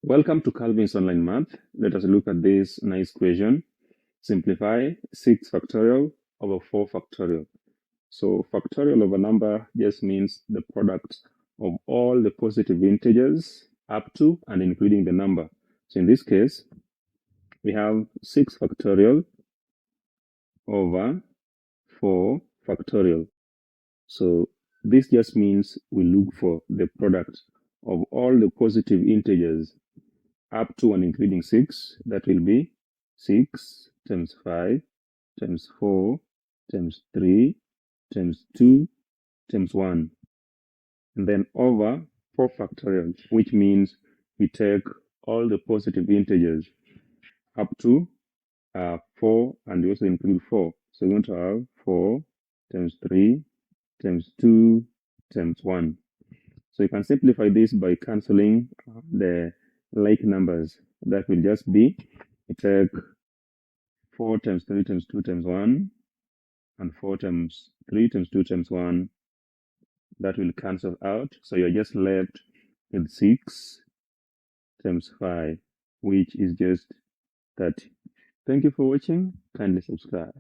Welcome to Calvin's Online Math. Let us look at this nice question. Simplify 6 factorial over 4 factorial. So factorial of a number just means the product of all the positive integers up to and including the number. So in this case, we have 6 factorial over 4 factorial. So this just means we look for the product of all the positive integers up to and including 6. That will be 6 times 5 times 4 times 3 times 2 times 1. And then over 4 factorial, which means we take all the positive integers up to 4 and we also include 4. So we're going to have 4 times 3 times 2 times 1. So you can simplify this by cancelling the like numbers. That will just be, we take 4 times 3 times 2 times 1 and 4 times 3 times 2 times 1. That will cancel out. So you're just left with 6 times 5, which is just 30. Thank you for watching. Kindly subscribe.